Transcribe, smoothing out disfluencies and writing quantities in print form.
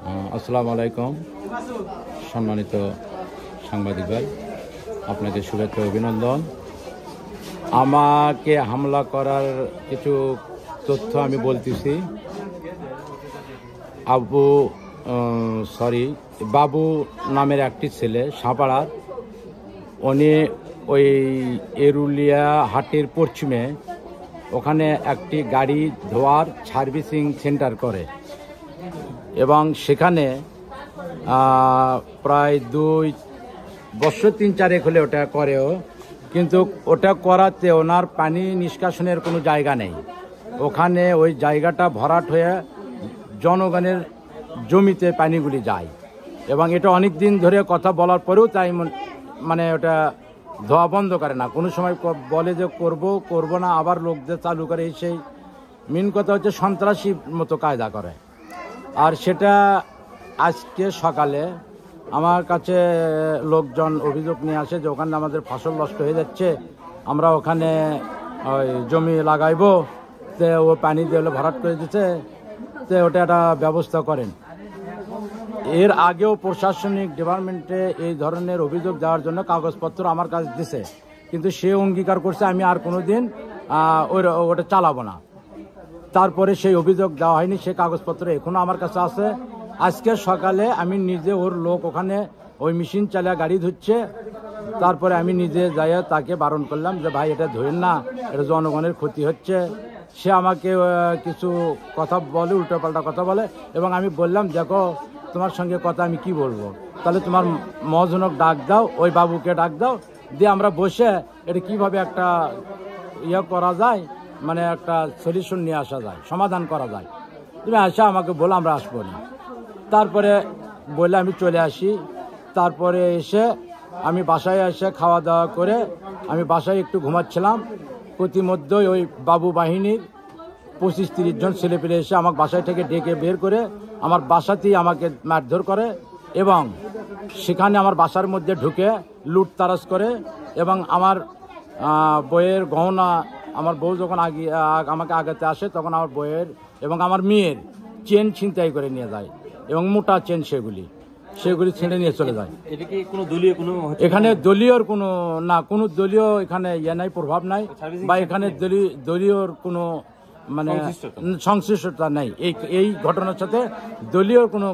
আসসালামু আলাইকুম সম্মানিত সাংবাদিক ভাই, আপনাকে শুভেচ্ছা অভিনন্দন। আমাকে হামলা করার কিছু তথ্য আমি বলতেছি। বাবু নামের একটি ছেলে সাপাড়ার, উনি ওই এরুলিয়া হাটের পশ্চিমে ওখানে একটি গাড়ি ধোয়ার সার্ভিসিং সেন্টার করে এবং সেখানে প্রায় 2 বছর 3-4 হলে ওটা করেও, কিন্তু ওটা করাতে ওনার পানি নিষ্কাশনের কোনো জায়গা নেই। ওখানে ওই জায়গাটা ভরাট হয়ে জনগণের জমিতে পানিগুলি যায় এবং এটা অনেক দিন ধরে কথা বলার পরেও তাই মানে ওটা ধোয়া বন্ধ করে না। কোনো সময় বলে যে করব না, আবার লোকদের চালু করে। সেই মেন কথা হচ্ছে সন্ত্রাসী মতো কায়দা করে। আর সেটা আজকে সকালে আমার কাছে লোকজন অভিযোগ নিয়ে আসে যে ওখানে আমাদের ফসল নষ্ট হয়ে যাচ্ছে, আমরা ওখানে ওই জমি লাগাইবো, তো ও পানি দিয়ে ভরাট করে দিচ্ছে, তো ওটা একটা ব্যবস্থা করেন। এর আগেও প্রশাসনিক ডিপার্টমেন্টে এই ধরনের অভিযোগ দেওয়ার জন্য কাগজপত্র আমার কাছে দিছে, কিন্তু সে অঙ্গীকার করছে আমি আর কোনোদিন ওটা চালাবো না। তারপরে সেই অভিযোগ দেওয়া হয়নি, সে কাগজপত্র এখনো আমার কাছে আছে। আজকে সকালে আমি নিজে ওর লোক ওখানে ওই মেশিন চালিয়ে গাড়ি ধুচ্ছে, তারপরে আমি নিজে যাইয়া তাকে বারণ করলাম যে ভাই এটা ধরেন না, এটা জনগণের ক্ষতি হচ্ছে। সে আমাকে কিছু কথা বলে, উল্টোপাল্টা কথা বলে, এবং আমি বললাম দেখো তোমার সঙ্গে কথা আমি কি বলবো, তাহলে তোমার মহাজনক ডাক দাও, ওই বাবুকে ডাক দাও, দিয়ে আমরা বসে এটা কিভাবে একটা করা যায়, মানে একটা সলিউশন নিয়ে আসা যায়, সমাধান করা যায়। তুমি আসা আমাকে বলো, আমরা আসবো না। তারপরে বলে আমি চলে আসি। তারপরে এসে আমি বাসায় এসে খাওয়া দাওয়া করে আমি বাসায় একটু ঘুমাচ্ছিলাম। প্রতিমধ্যেই ওই বাবু বাহিনীর 25-30 জন ছেলেপেলে এসে আমার বাসায় থেকে ডেকে বের করে আমার বাসাতেই আমাকে মারধর করে এবং সেখানে আমার বাসার মধ্যে ঢুকে লুটতারাজ করে এবং আমার বইয়ের গহনা, আমার বউ যখন আমাকে আগাতে আসে তখন আমার বইয়ের এবং আমার মেয়ের চেন ছিনতাই করে নিয়ে যায় এবং মোটা চেন সেগুলি ছিঁড়ে নিয়ে চলে যায়। এখানে দলীয় কোনো দলীয় এখানে নাই, প্রভাব নাই, বা এখানে দলীয় কোনো মানে সংশ্লিষ্টতা নাই। এই ঘটনার সাথে দলীয় কোনো